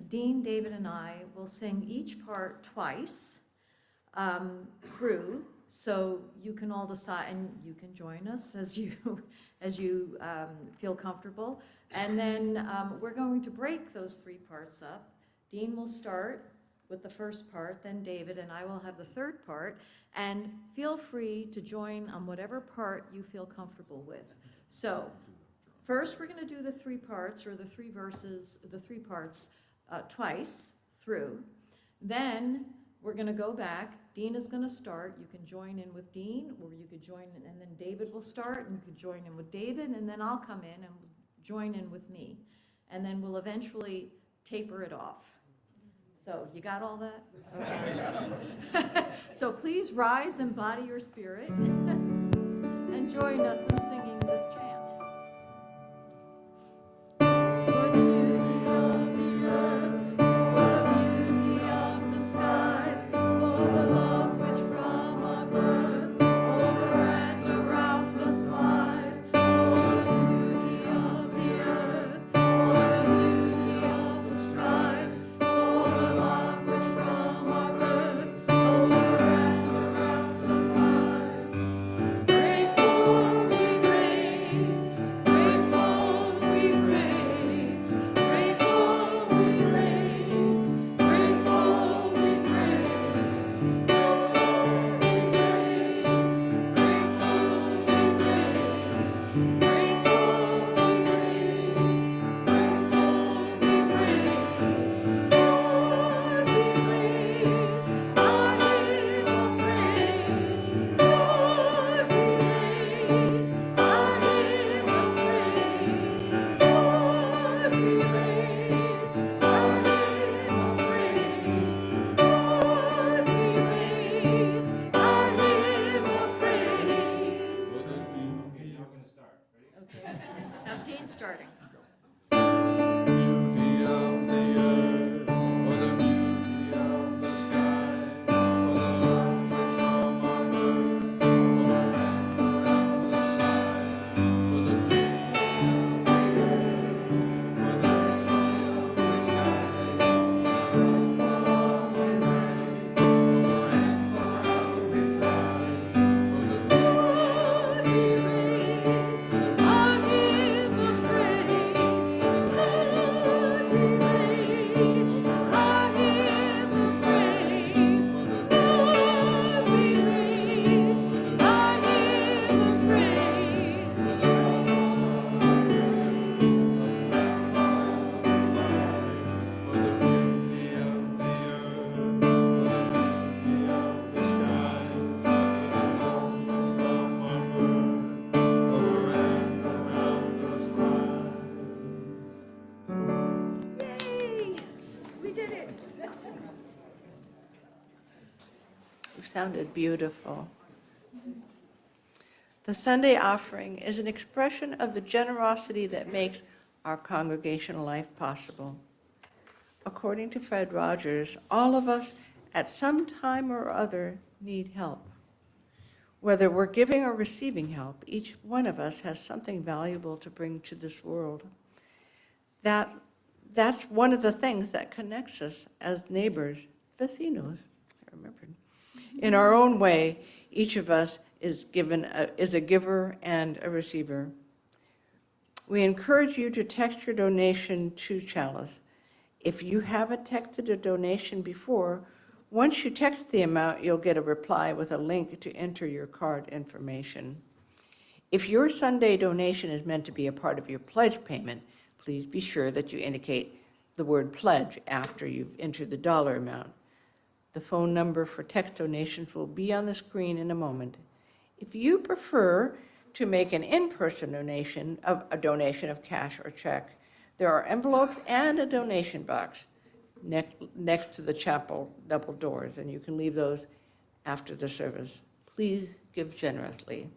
Dean, David, and I will sing each part twice through, so you can all decide, and you can join us as you feel comfortable. And then we're going to break those 3 parts up. Dean will start with the first part, then David, and I will have the third part. And feel free to join on whatever part you feel comfortable with. So first, we're going to do the three parts, or the three verses, the three parts twice through. Then we're going to go back. Dean is going to start. You can join in with Dean, or you could join, and then David will start, and you could join in with David, and then I'll come in and join in with me. And then we'll eventually taper it off. So you got all that? Okay. So please rise, embody your spirit, and join us in singing this chant. For the beauty of the earth, for the beauty of the skies, for the love which from our birth over and around us lies. For the beauty of the earth, for the beauty of the skies, for the love which from our birth over and around us lies. Grateful we praise, grateful we praise, grateful we praise, grateful we praise, grateful we praise, grateful we praise, grateful we praise, grateful we praise, Lord we praise, our name of praise, Lord we praise, our name of praise, Lord we praise, our name of praise, Lord we praise, our name of praise. Okay, you're gonna start. Ready? Okay, now Dean's starting. Beauty of the earth, for the beauty of the sky, for the love which from our birth over and around the skies, for the beauty of the earth, for the beauty of the skies, for the love from our birth over and around the skies, for the beauty Lord we praise, our hymn of praise, Lord we praise, our hymn of praise, Lord we praise, our hymn of praise. For the beauty of the earth, for the beauty of the skies, for the love which from our birth over and around us lies. Yay, we did it. You sounded beautiful. The Sunday offering is an expression of the generosity that makes our congregational life possible. According to Fred Rogers, all of us at some time or other need help. Whether we're giving or receiving help, each one of us has something valuable to bring to this world. That's one of the things that connects us as neighbors, vecinos, I remembered. In our own way, each of us is a giver and a receiver. We encourage you to text your donation to Chalice. If you haven't texted a donation before, once you text the amount, you'll get a reply with a link to enter your card information. If your Sunday donation is meant to be a part of your pledge payment, please be sure that you indicate the word pledge after you've entered the dollar amount. The phone number for text donations will be on the screen in a moment. If you prefer to make an in-person donation of cash or check, there are envelopes and a donation box next to the chapel double doors, and you can leave those after the service. Please give generously.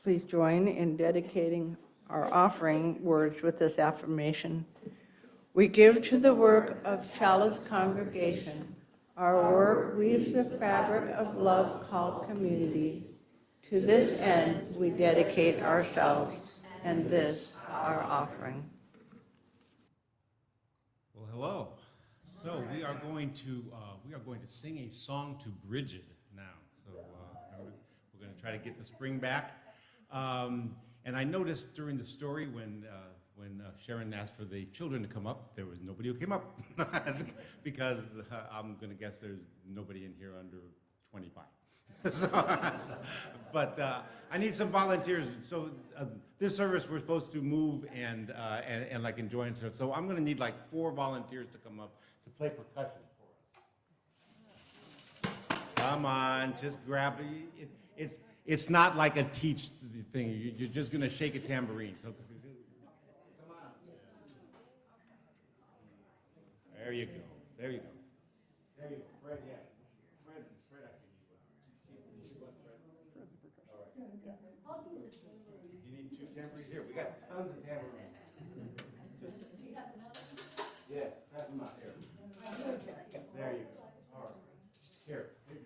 Please join in dedicating our offering words with this affirmation. We give to the work of Chalice Congregation. Our work weaves the fabric of love called community. To this end, we dedicate ourselves and this our offering. Well, hello. So we are going to sing a song to Brigid now. So we're going to try to get the spring back. And I noticed during the story when Sharon asked for the children to come up, there was nobody who came up because I'm going to guess there's nobody in here under 25. But I need some volunteers. So this service we're supposed to move and like enjoy and stuff. So I'm going to need like 4 volunteers to come up to play percussion for us. Come on, just grab it. It's not like a teach thing. You're just going to shake a tambourine. So, come on. There you go. There you go. There you go. Fred, yeah. Fred, I think you need 2 tambourines here. We got tons of tambourines. Yeah, pass them out here. There you go. All right. Here, you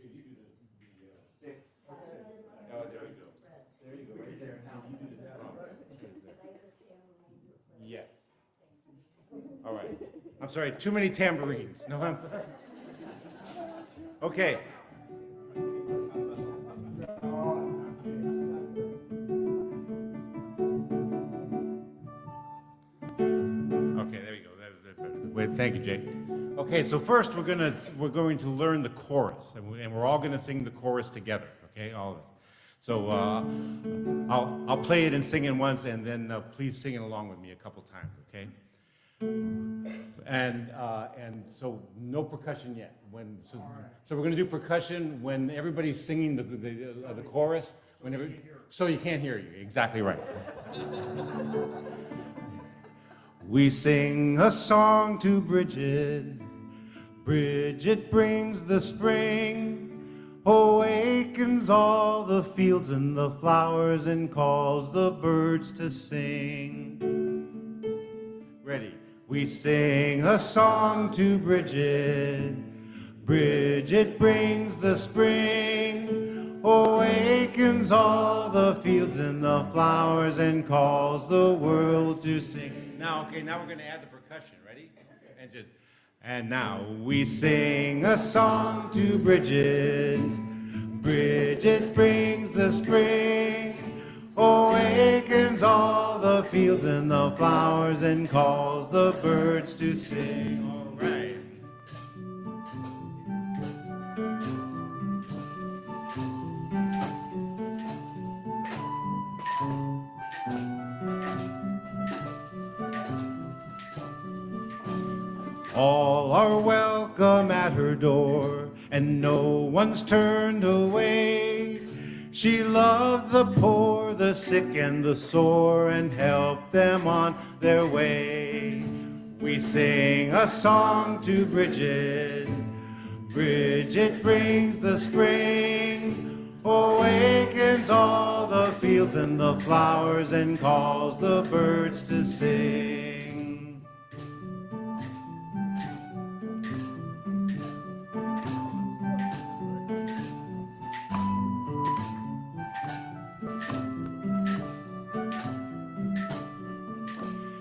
do the stick. Oh, there you go. There you go, right there. Now you do the drum. Yes. All right. I'm sorry, too many tambourines. No, I'm sorry. Okay. Okay, there you go. Wait, thank you, Jay. Okay, so first we're going to learn the chorus, and we're all going to sing the chorus together. Okay, all of it. So I'll play it and sing it once, and then please sing it along with me a couple times. Okay. And so no percussion yet. So we're going to do percussion when everybody's singing the chorus. So you can't hear you. Exactly right. We sing a song to Brigid. Brigid brings the spring, awakens all the fields and the flowers, and calls the birds to sing. Ready? We sing a song to Brigid. Brigid brings the spring, awakens all the fields and the flowers, and calls the world to sing. Now, okay, now we're going to add the percussion. Ready? And now we sing a song to Brigid. Brigid brings the spring, awakens all the fields and the flowers, and calls the birds to sing. All right. All are welcome at her door, and no one's turned away. She loved the poor, the sick, and the sore, and helped them on their way. We sing a song to Brigid. Brigid brings the spring, awakens all the fields and the flowers, and calls the birds to sing.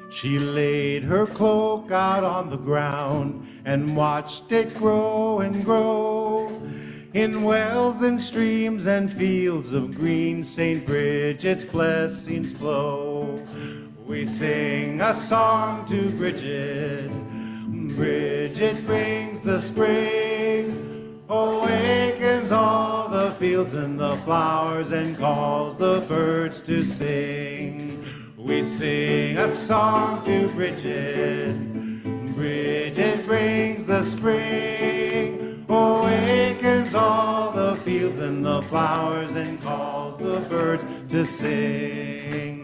She laid her cloak out on the ground and watched it grow and grow. In wells and streams and fields of green, St. Brigid's blessings flow. We sing a song to Brigid. Brigid brings the spring, awakens all the fields and the flowers, and calls the birds to sing. We sing a song to Brigid. Brigid brings the spring, awakens all the fields and the flowers, and calls the birds to sing.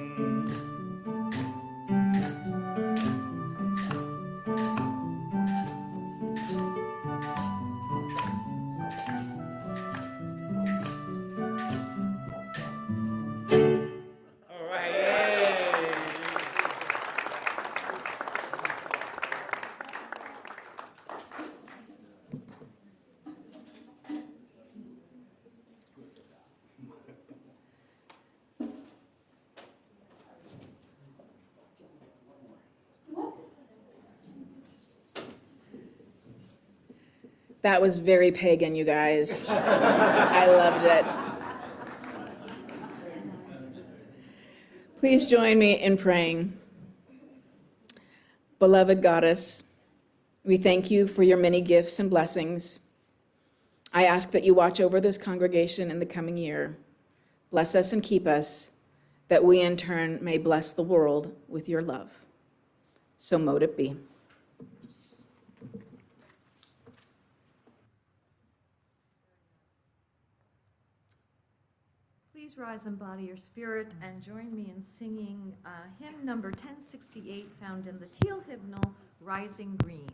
That was very pagan, you guys. I loved it. Please join me in praying. Beloved Goddess, we thank you for your many gifts and blessings. I ask that you watch over this congregation in the coming year. Bless us and keep us, that we in turn may bless the world with your love. So mote it be. Please rise and body your spirit and join me in singing hymn number 1068, found in the Teal hymnal, Rising Green.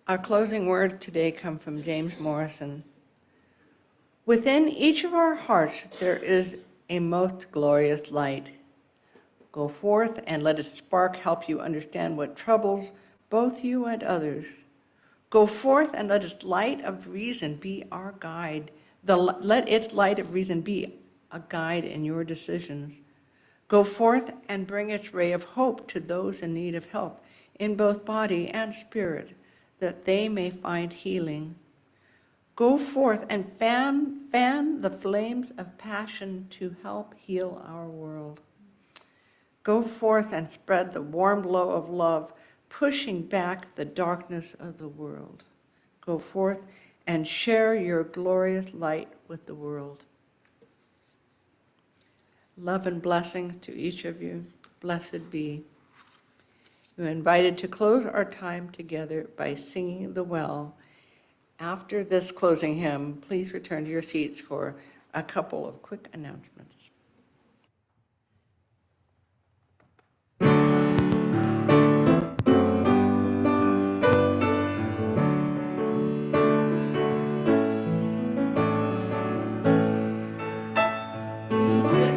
Our closing words today come from James Morrison. Within each of our hearts there is a most glorious light. Go forth and let its spark help you understand what troubles both you and others. Go forth and let its light of reason be our guide. Let its light of reason be a guide in your decisions. Go forth and bring its ray of hope to those in need of help in both body and spirit, that they may find healing. Go forth and fan the flames of passion to help heal our world. Go forth and spread the warm glow of love, pushing back the darkness of the world. Go forth and share your glorious light with the world. Love and blessings to each of you. Blessed be. You're invited to close our time together by singing the well. After this closing hymn, please return to your seats for a couple of quick announcements. We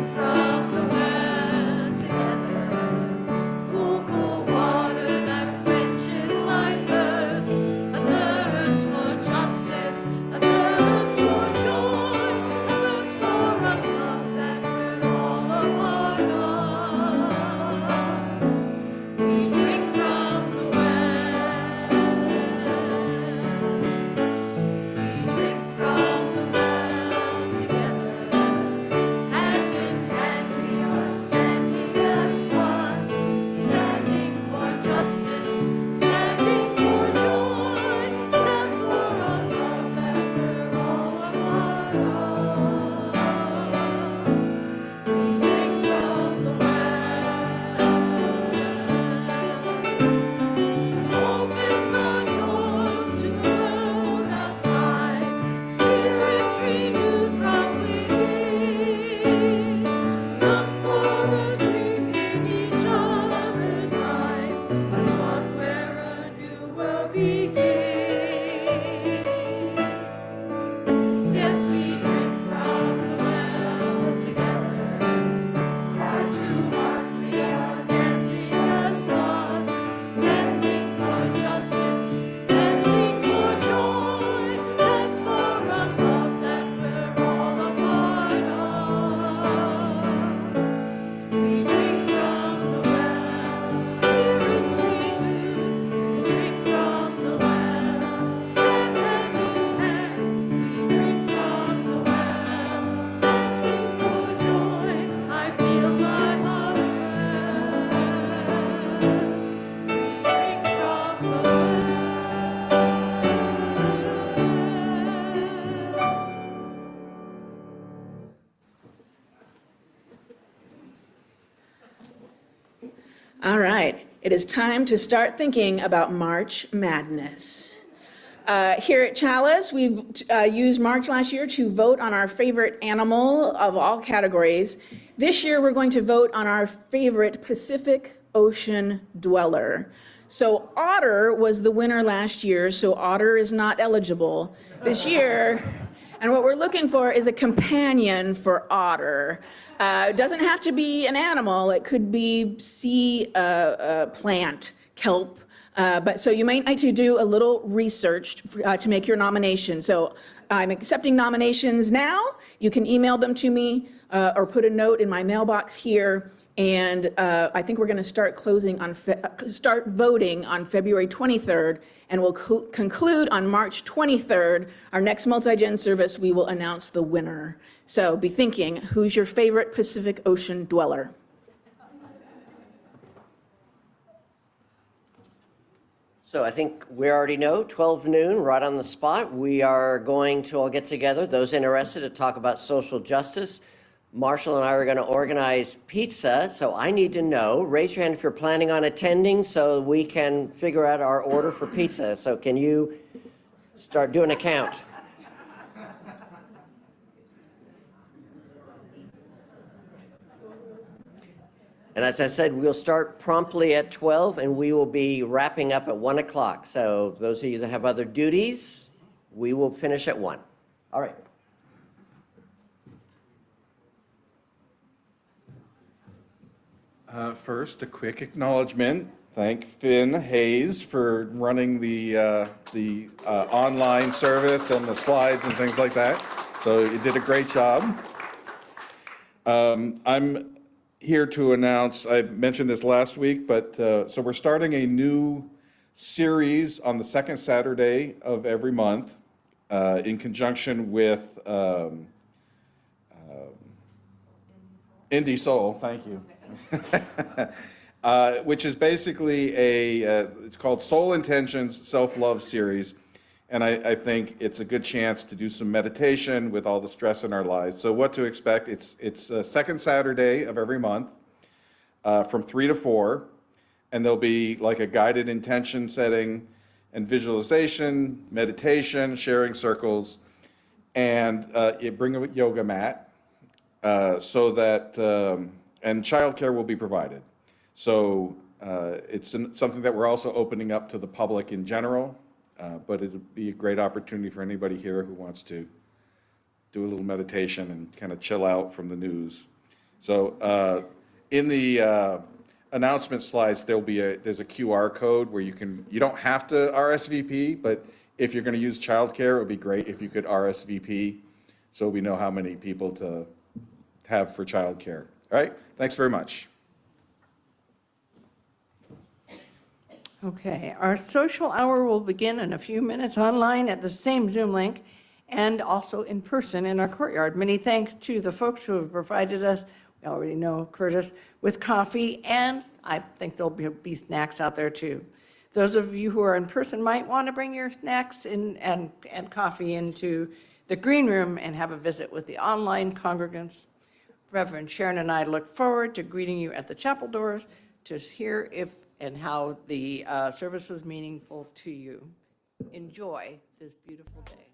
All right, it is time to start thinking about March Madness. Here at Chalice, we've used March last year to vote on our favorite animal of all categories. This year, we're going to vote on our favorite Pacific Ocean dweller. So otter was the winner last year, so otter is not eligible this year. And what we're looking for is a companion for otter. It doesn't have to be an animal. It could be sea plant, kelp. But so you might need to do a little research to make your nomination. So I'm accepting nominations now. You can email them to me or put a note in my mailbox here. And I think we're going to start start voting on February 23rd, and we'll conclude on March 23rd. Our next multi-gen service, we will announce the winner. So be thinking, who's your favorite Pacific Ocean dweller? So I think we already know, 12 noon, right on the spot. We are going to all get together, those interested, to talk about social justice. Marshall and I are going to organize pizza, so I need to know, raise your hand if you're planning on attending so we can figure out our order for pizza. So can you start doing a count? And as I said, we'll start promptly at 12 and we will be wrapping up at 1 o'clock. So those of you that have other duties, we will finish at 1. All right. First, a quick acknowledgement. Thank Finn Hayes for running the online service and the slides and things like that. So you did a great job. I'm here to announce, I mentioned this last week, but so we're starting a new series on the second Saturday of every month in conjunction with Indie Soul, thank you. Which is basically it's called Soul Intentions Self-Love Series. And I think it's a good chance to do some meditation with all the stress in our lives. So what to expect, it's a second Saturday of every month from 3 to 4. And there'll be like a guided intention setting and visualization, meditation, sharing circles, and you bring a yoga mat so that, and childcare will be provided. So it's something that we're also opening up to the public in general, but it'll be a great opportunity for anybody here who wants to do a little meditation and kind of chill out from the news. So in the announcement slides, there's a QR code where you don't have to RSVP, but if you're going to use childcare, it would be great if you could RSVP so we know how many people to have for childcare. All right, thanks very much. Okay, our social hour will begin in a few minutes online at the same Zoom link and also in person in our courtyard. Many thanks to the folks who have provided us, we already know Curtis, with coffee, and I think there'll be snacks out there too. Those of you who are in person might want to bring your snacks in and coffee into the green room and have a visit with the online congregants. Reverend Sharon and I look forward to greeting you at the chapel doors to hear if and how the service was meaningful to you. Enjoy this beautiful day.